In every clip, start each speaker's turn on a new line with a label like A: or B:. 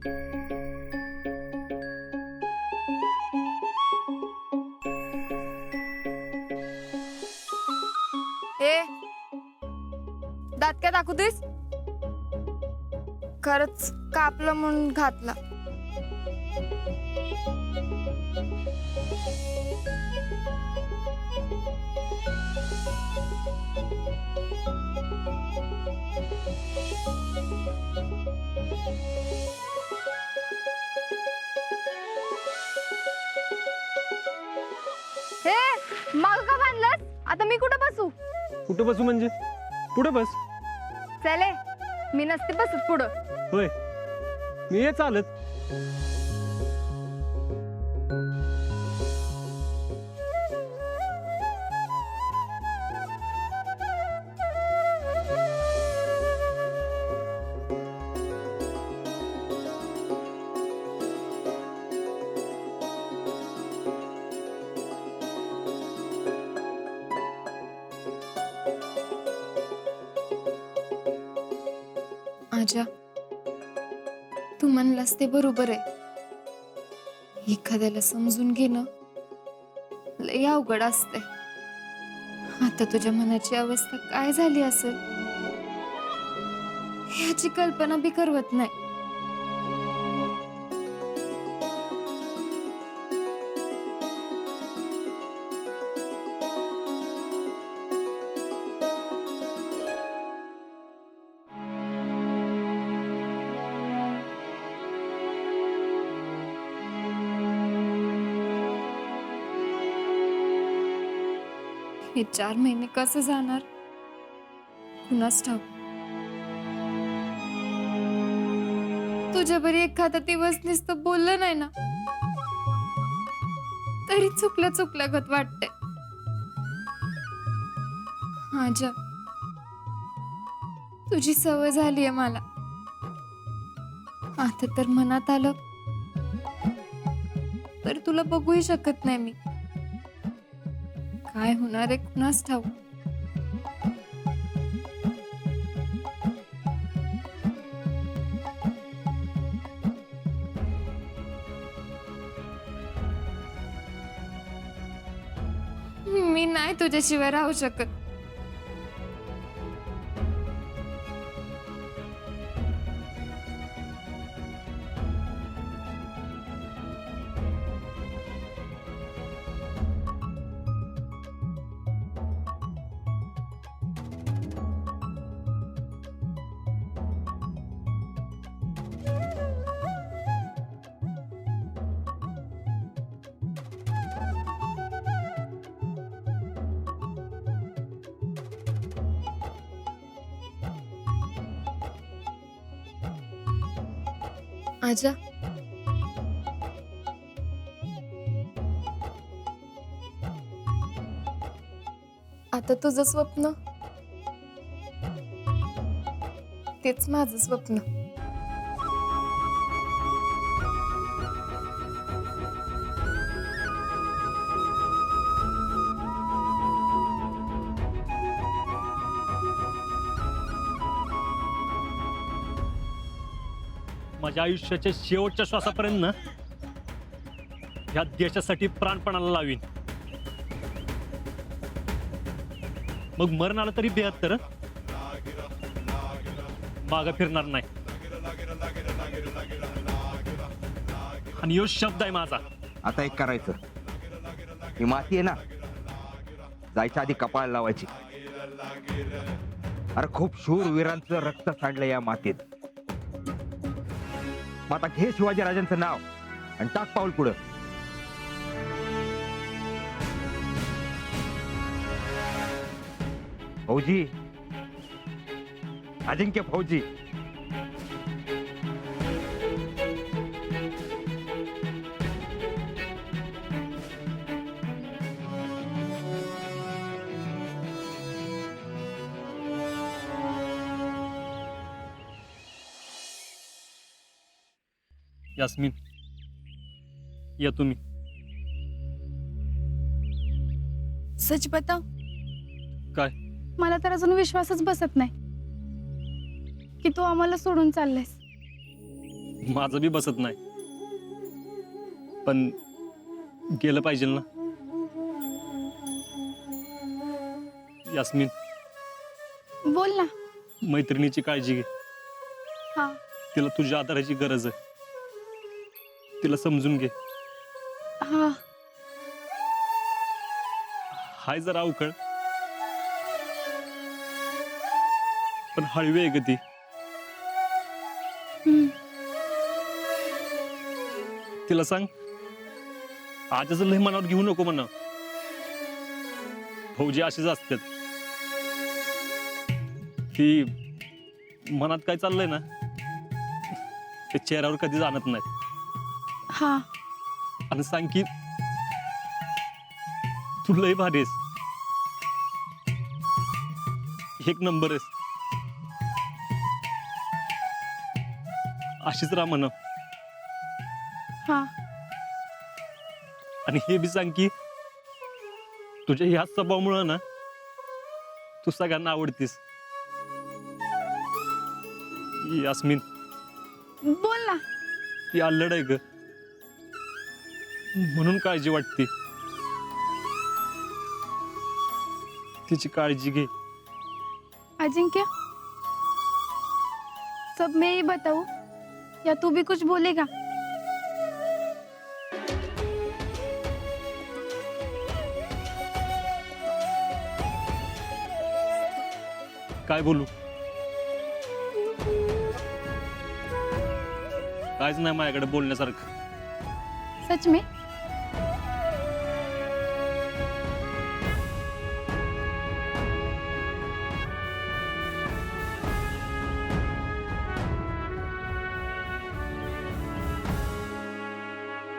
A: ए दात काय दाखवतेस? खरंच कापलं म्हणून घातला. हे माग का बांधलंस? आता मी कुठं बसू?
B: कुठं बसू म्हणजे? पुढे बस.
A: चले मी नसते बसत पुढं.
B: होय, मी ये चालत.
A: आजा, तू म्हणलास ते बरोबर आहे. एखाद्याला समजून घेणं लय अवघड असते. आता तुझ्या मनाची अवस्था काय झाली असेल ह्याची कल्पना बी करवत नाही. हे 4 महिने कसं जाणार कुणास ठाऊक. तुझ्या बरी एखादा दिवस नुसतं बोललं नाही ना तरी चुकल्यागत वाटतंय. आजा, तुझी सवय झालीये मला. आता तर मनात आलं तर तुला बघूही शकत नाही मी. काय होणार आहे कुणास ठाऊक. मी नाही तुझ्याशिवाय राहू शकत. आजा, आता तुझं स्वप्न तेच माझं स्वप्न.
B: माझ्या आयुष्याच्या शेवटच्या श्वासापर्यंत ना ह्या देशासाठी प्राणपणाला लावीन. मग मरण आलं तरी 72 मागं फिरणार नाही. आणि यो शब्द आहे माझा.
C: आता एक करायचं, ही माती आहे ना, जायच्या आधी कपाळ लावायची. अरे खूप शूरवीरांचं रक्त सांडलं या मातीत. मग आता घे शिवाजी राजांचं नाव आणि टाक पाऊल पुढं. फौजी, अजिंक्य फौजी.
B: यास्मिन, या तुम्ही.
D: सच बताव,
B: काय?
D: मला तर अजून विश्वासच बसत नाही की तू आम्हाला सोडून चाललायस.
B: माझं बी बसत नाही, पण गेलं पाहिजे ना. यास्मिन,
D: बोल ना.
B: मैत्रिणीची काळजी घे.
D: हा.
B: तिला तुझ्या आधाराची गरज आहे. तिला समजून घे.
D: हा.
B: हाय जरा अवखळ, पण हळवी आहे ग ती.
D: हम्म.
B: तिला सांग आजच लय मनावर घेऊ नको म्हणा. फौजी अशीच असतात. ती मनात काय चाललंय ना ते चेहऱ्यावर कधी जाणत नाही.
D: हा.
B: आणि सांग की तू लय भारी आहेस, एक नंबर आहेस. अशीच राहा म्हणा.
D: हा.
B: आणि हे बी सांग की तुझ्या ह्याच स्वभावामुळं ना तू सगळ्यांना आवडतीस. यास्मिन,
D: बोल ना.
B: ती अल्लड आहे ग, म्हणून काळजी वाटते. तिची काळजी घे.
D: अजिंक्य, सब मैं ही बताऊं या तू भी कुछ बोलेगा?
B: काय बोलू? कायच नाही माझ्याकडे बोलण्यासारखं.
D: सच में?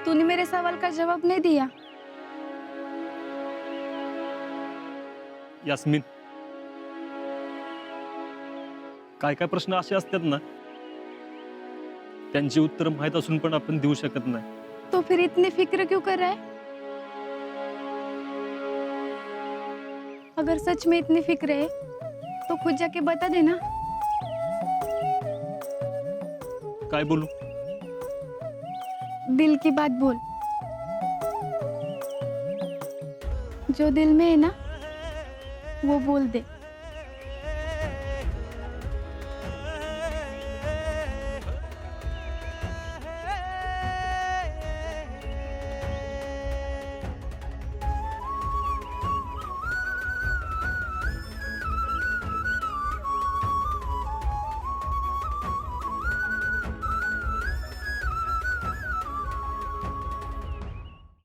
D: तूने मेरे सवाल का जवाब नहीं दिया.
B: यास्मिन, काय काय प्रश्न असे असतात ना त्यांची उत्तर माहित असून पण आपण देऊ शकत नाही.
D: तो फिर इतनी फिक्र क्यों कर रहा है? अगर सच में इतनी फिक्र है तो खुद जाके बता देना.
B: काय बोलू?
D: दिल की बात बोल. जो दिल में है ना वो बोल दे.